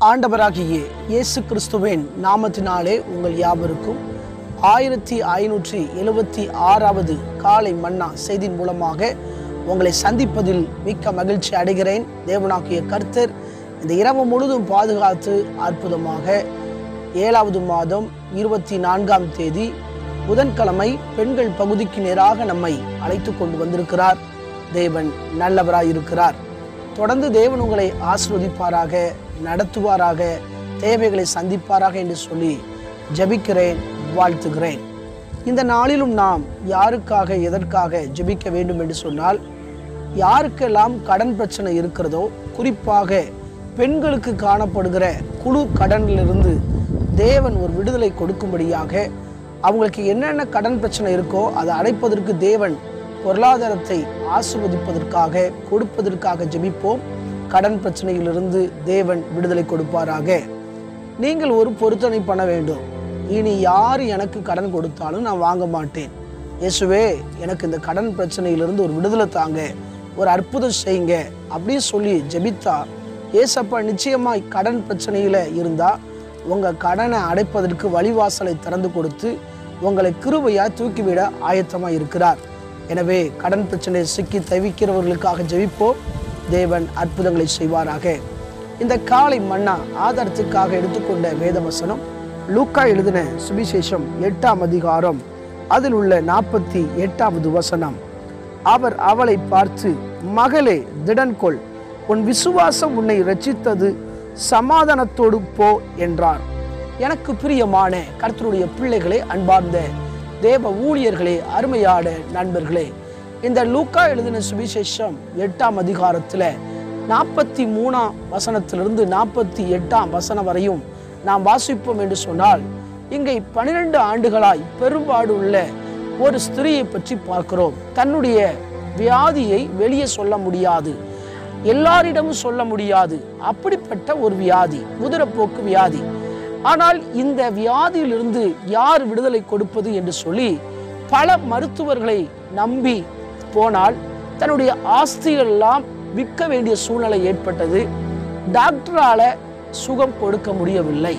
ஆண்டவராகிய இயேசு கிறிஸ்துவின் நாமத்தினாலே உங்கள் யாவருக்கும் 1576வது காலை மன்னா செய்தியின் மூலமாக உங்களை சந்திப்பதில் மிக்க மகிழ்ச்சி அடைகிறேன். தேவனாகிய கர்த்தர் இந்த இரவு முழுதும் பாதுகாத்து அற்புதமாக 7வது மாதம் 24ஆம் தேதி புதன்கிழமை பெண்கள் பகுதிக்கு நேராக நம்மை அழைத்து கொண்டு வந்திருக்கிறார். தேவன் நல்லவராயிருக்கிறார். தொடர்ந்து தேவன் உங்களை ஆசீர்வதிப்பாராக, நடத்துவாராக, தேவைகளை சந்திப்பாராக என்று சொல்லி ஜெபிக்கிறேன், வாழ்த்துகிறேன். இந்த நாளிலும் நாம் யாருக்காக எதற்காக ஜெபிக்க வேண்டும் என்று சொன்னால், யாருக்கெல்லாம் கடன் பிரச்சனை இருக்கிறதோ, குறிப்பாக பெண்களுக்கு காணப்படுகிற குழு கடனிலிருந்து தேவன் ஒரு விடுதலை கொடுக்கும்படியாக, அவங்களுக்கு என்னென்ன கடன் பிரச்சனை இருக்கோ அதை அடைப்பதற்கு தேவன் பொருளாதாரத்தை ஆசீர்வதிப்பதற்காக கொடுப்பதற்காக ஜெபிப்போம். கடன் பிரச்சனையிலிருந்து தேவன் விடுதலை கொடுப்பாராக. நீங்கள் ஒரு பொருத்தனை பண்ண வேண்டும். இனி யார் எனக்கு கடன் கொடுத்தாலும் நான் வாங்க மாட்டேன். இயேசுவே, எனக்கு இந்த கடன் பிரச்சனையிலிருந்து ஒரு விடுதலை தாங்க, ஒரு அற்புதம் செய்யுங்க அப்படின்னு சொல்லி ஜெபித்தா, ஏசப்பா நிச்சயமாய் கடன் பிரச்சனையில் இருந்தால் உங்கள் கடனை அடைப்பதற்கு வழிவாசலை திறந்து கொடுத்து உங்களை கிருபையாக தூக்கிவிட ஆயத்தமாக இருக்கிறார். எனவே கடன் பிரச்சனையை சிக்கி தவிக்கிறவர்களுக்காக ஜெபிப்போம். தேவன் அற்புதங்களை செய்வாராக. இந்த காலை மன்னா ஆதாரத்துக்காக எடுத்துக்கொண்ட வேத வசனம் லூக்கா எழுதின சுவிசேஷம் 8ஆம் அதிகாரம் அதில் உள்ள 48வது வசனம். அவர் அவளை பார்த்து, மகளே, திடன்கொள், உன் விசுவாசம் உன்னை இரட்சித்தது, சமாதானத்தோடு போ என்றார். எனக்கு பிரியமான கர்த்தருடைய பிள்ளைகளே, அன்பார்ந்த தேவ ஊழியர்களே, அருமையான நண்பர்களே, இந்த லூக்கா எழுதின சுவிசேஷம் 8ஆம் அதிகாரத்தில் 43ஆம் வசனத்திலிருந்து 48ஆம் வசனம் வரையும் நாம் வாசிப்போம் என்று சொன்னால், இங்கே 12 ஆண்டுகளாய் பெரும்பாடு உள்ள ஒரு ஸ்திரியை பற்றி பார்க்கிறோம். தன்னுடைய வியாதியை வெளியே சொல்ல முடியாது, எல்லாரிடமும் சொல்ல முடியாது. அப்படிப்பட்ட ஒரு வியாதி, உதிரப்போக்கு வியாதி. ஆனால் இந்த வியாதியிலிருந்து யார் விடுதலை கொடுப்பது என்று சொல்லி பல மருத்துவர்களை நம்பி போனால் தன்னுடைய ஆஸ்திகள் எல்லாம் விற்க வேண்டிய சூழ்நிலை ஏற்பட்டது. டாக்டரால சுகம் கொடுக்க முடியவில்லை.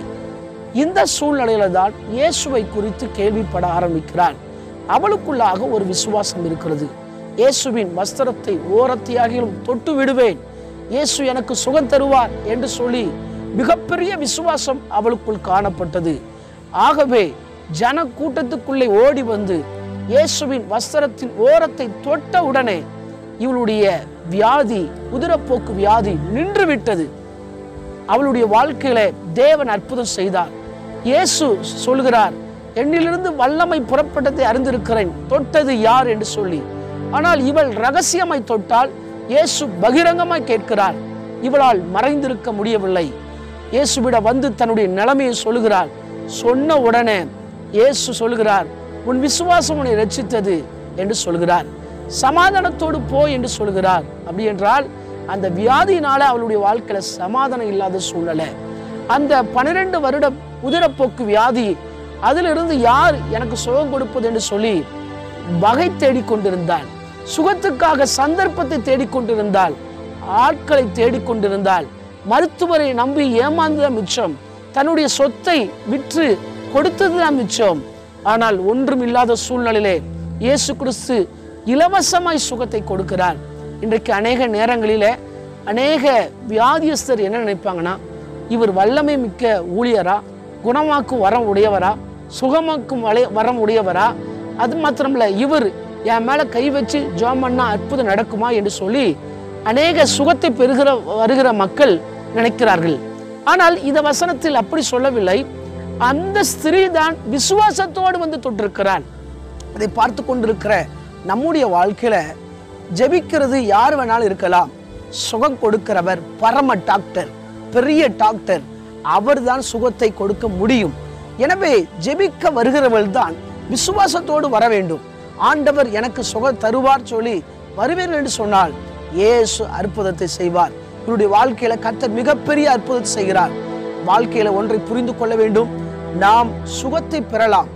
இந்த சூழ்நிலையில தான் இயேசுவை குறித்து கேள்விப்பட ஆரம்பிக்கிறார். அவளுக்குள்ளாக ஒரு விசுவாசம் இருக்கிறது. இயேசுவின் வஸ்திரத்தை ஓரத்தியாகிலும் தொட்டு விடுவேன், இயேசு எனக்கு சுகம் தருவார் என்று சொல்லி மிகப்பெரிய விசுவாசம் அவளுக்குள் காணப்பட்டது. ஆகவே ஜன கூட்டத்துக்குள்ளே ஓடி வந்து இயேசுவின் வஸ்திரத்தின் ஓரத்தை தொட்ட உடனே இவளுடைய வியாதி, உதிரப்போக்கு வியாதி நின்று விட்டது. அவளுடைய வாழ்க்கையில தேவன் அற்புதம் செய்தார். இயேசு சொல்கிறார், என்னிலிருந்து வல்லமை புறப்பட்டதை அறிந்திருக்கிறேன், தொட்டது யார் என்று சொல்லி. ஆனால் இவள் ரகசியமாய் தொட்டால் இயேசு பகிரங்கமாய் கேட்கிறார். இவளால் மறைந்திருக்க முடியவில்லை. இயேசுவிட வந்து தன்னுடைய நிலைமையை சொல்லுகிறார். சொன்ன உடனே இயேசு சொல்லுகிறார், உன் விசுவாசம் உன்னை ரட்சித்தது என்று சொல்கிறார். சமாதானத்தோடு போ என்று சொல்கிறார். அப்படி என்றால் அந்த வியாதியினால அவளுடைய வாழ்க்கையில சமாதானம் இல்லாத சூழ்நிலை. அந்த 12 வருட உதிரப்போக்கு வியாதி, அதிலிருந்து யார் எனக்கு சுகம் கொடுப்பது என்று சொல்லி வகை தேடிக்கொண்டிருந்தாள். சுகத்துக்காக சந்தர்ப்பத்தை தேடிக்கொண்டிருந்தாள், ஆட்களை தேடிக்கொண்டிருந்தாள். மருத்துவரை நம்பி ஏமாந்ததான் மிச்சம், தன்னுடைய சொத்தை விற்று கொடுத்ததுதான் மிச்சம். ஆனால் ஒன்றும் இல்லாத சூழ்நிலையிலே இயேசு கிறிஸ்து இலவசமாய் சுகத்தை கொடுக்கிறார். இன்றைக்கு அநேக நேரங்களிலே அநேக வியாதியஸ்தர் என்ன நினைப்பாங்கன்னா, இவர் வல்லமை மிக்க ஊழியரா, குணமாக்கும் வரம் உடையவரா, சுகமாக்கும் வரம் உடையவரா, அது மாத்திரமில்ல இவர் என் மேல கை வச்சு ஜெபம் பண்ணா அற்புதம் நடக்குமா என்று சொல்லி அநேக சுகத்தை வருகிற மக்கள் நினைக்கிறார்கள். ஆனால் இந்த வசனத்தில் அப்படி சொல்லவில்லை. அந்த ஸ்திரீ தான் விசுவாசத்தோடு வந்து தொட்டிருக்கிறாள். அதை பார்த்து கொண்டிருக்கிற நம்முடைய வாழ்க்கையில ஜெபிக்கிறது யார் வேணாலும் இருக்கலாம். சுகம் கொடுக்கிறவர் பரம டாக்டர், பெரிய டாக்டர், அவர் தான் சுகத்தை கொடுக்க முடியும். எனவே ஜெபிக்க வருகிறவள் தான் விசுவாசத்தோடு வர வேண்டும். ஆண்டவர் எனக்கு சுகம் தருவார் சொல்லி வருவீர்கள் என்று சொன்னால் இயேசு அற்புதத்தை செய்வார். இவருடைய வாழ்க்கையில கர்த்தர் மிகப்பெரிய அற்புதத்தை செய்கிறார். வாழ்க்கையில ஒன்றை புரிந்து கொள்ள வேண்டும், நாம் சுகத்தை பெறலாம்,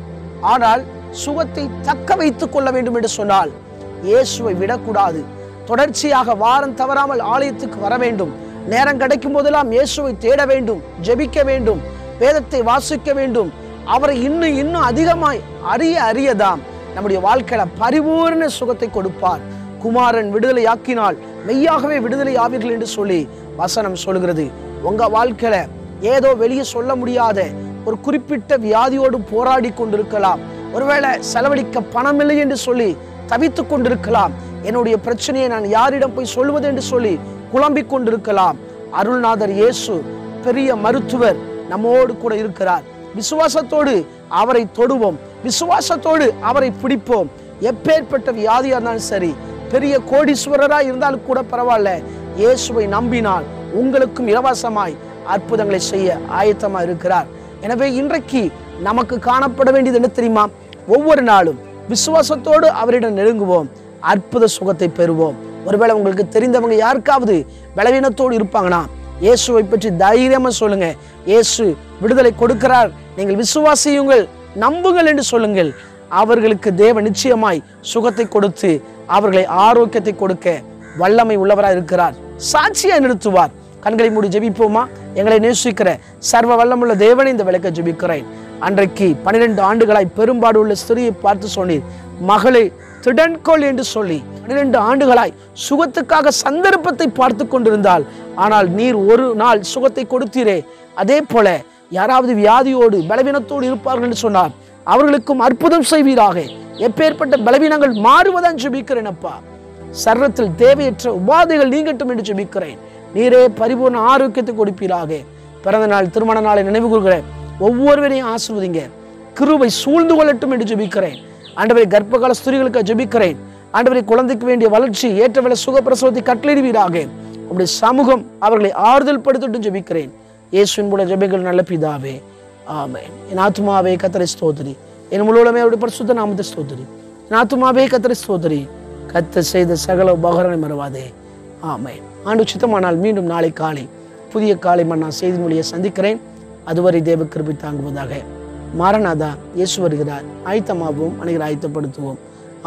ஆனால் சுகத்தை தக்க வைத்துக் கொள்ள வேண்டும் என்று சொன்னால் இயேசுவை விடக்கூடாது. தொடர்ச்சியாக வாரம் தவறாமல் ஆலயத்துக்கு வர வேண்டும். நேரம் கிடைக்கும் போதெல்லாம் இயேசுவை தேட வேண்டும், ஜெபிக்க வேண்டும், வேதத்தை வாசிக்க வேண்டும். அவரை இன்னும் அதிகமாய் அறியதாம் நம்முடைய வாழ்க்கையில பரிபூர்ண சுகத்தை கொடுப்பார். குமாரன் விடுதலை ஆக்கினால் மெய்யாகவே விடுதலை ஆவீர்கள் என்று சொல்லி வசனம் சொல்கிறது. உங்க வாழ்க்கையில ஏதோ வெளியே சொல்ல முடியாத ஒரு குறிப்பிட்ட வியாதியோடு போராடி கொண்டிருக்கலாம். ஒருவேளை செலவழிக்க பணம் இல்லை என்று சொல்லி தவித்துக் கொண்டிருக்கலாம். என்னுடைய பிரச்சனையை நான் யாரிடம் போய் சொல்வது என்று சொல்லி குழம்பிக் கொண்டிருக்கலாம். அருள்நாதர் இயேசு பெரிய மருத்துவர் நம்மோடு கூட இருக்கிறார். விசுவாசத்தோடு அவரை தொடுவோம், விசுவாசத்தோடு அவரை பிடிப்போம். எப்பேற்பட்ட வியாதியா இருந்தாலும் சரி, பெரிய கோடீஸ்வரரா இருந்தாலும் கூட பரவாயில்ல, இயேசுவை நம்பினால் உங்களுக்கும் இலவசமாய் அற்புதங்களை செய்ய ஆயத்தமா இருக்கிறார். எனவே இன்றைக்கு நமக்கு காணப்பட வேண்டியது என்ன தெரியுமா? ஒவ்வொரு நாளும் விசுவாசத்தோடு அவரிடம் நெருங்குவோம், அற்புத சுகத்தை பெறுவோம். ஒருவேளை உங்களுக்கு தெரிந்தவங்க யாருக்காவது பலவீனத்தோடு இருப்பாங்கன்னா இயேசுவை பற்றி தைரியமா சொல்லுங்க. இயேசு விடுதலை கொடுக்கிறார், நீங்கள் விசுவாசியுங்கள், நம்புங்கள் என்று சொல்லுங்கள். அவர்களுக்கு தேவன் நிச்சயமாய் சுகத்தை கொடுத்து அவர்களை ஆரோக்கியத்தை கொடுக்க வல்லமை உள்ளவராக இருக்கிறார். சாட்சியா நிறுத்துவார். கண்களை மூடி ஜெபிப்போமா? எங்களை நேசிக்கிற சர்வ வல்லமுள்ள தேவனை இந்த விளக்க ஜெபிக்கிறேன். அன்றைக்கு 12 ஆண்டுகளாய் பெரும்பாடு உள்ள ஸ்திரியை பார்த்து சொன்னீர், மகளை திடன்கொள் என்று சொல்லி 12 ஆண்டுகளாய் சுகத்துக்காக சந்தர்ப்பத்தை பார்த்து கொண்டிருந்தால், ஆனால் நீர் ஒரு நாள் சுகத்தை கொடுத்தீரே, அதே போல யாராவது வியாதியோடு பலவீனத்தோடு இருப்பார்கள் என்று சொன்னார், அவர்களுக்கும் அற்புதம் செய்வீராக. எப்பேற்பட்ட பலவீனங்கள் மாறுவதான் ஜெபிக்கிறேன் அப்பா. சர்வத்தில் தேவையற்ற உபாதைகள் நீங்கட்டும் என்று ஜெபிக்கிறேன். நீரே பரிபூர்ண ஆரோக்கியத்தை கொடுப்பீராக. பிறந்த நாள், திருமண நாளை நினைவு கூறுகிற ஒவ்வொருவரையும் ஆசீர்வதிங்க. கிருபை சூழ்ந்து கொள்ளட்டும் என்று ஜெபிக்கிறேன். ஆண்டவரே, கர்ப்பகால ஸ்திரீகளுக்கு ஜெபிக்கிறேன். ஆண்டவரே, குழந்தைக்கு வேண்டிய வளர்ச்சி, ஏற்றவேளை சுகப்பிரசவத்தை கட்டளையிடுவீராக. உங்களுடைய சமூகம் அவர்களை ஆறுதல் படுத்தட்டும் ஜெபிக்கிறேன். இயேசுவின் மூலம் ஜெபிங்கள் நல்ல பிதாவே, ஆமென். என் ஆத்துமாவே கர்த்தரை ஸ்தோத்திரி, என் முழுவதுமே அவருடைய பரிசுத்த நாமத்தை ஸ்தோத்திரி. என் ஆத்துமாவே கர்த்தரை ஸ்தோத்திரி, கர்த்தர் செய்த சகல உபகாரங்களை மறவாதே, ஆமென். ஆண்டு சித்தமானால் மீண்டும் நாளை காலை புதிய காலை மன்னா செய்தி மொழியை சந்திக்கிறேன். அதுவரை தேவ கிருபை தாங்குவதாக. மாரநாதா, இயேசு வருகிறார். ஆயத்தமாகவும் அனைவரை ஆயத்தப்படுத்துவோம்.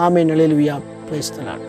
ஆமென். அல்லேலூயா. Praise the Lord.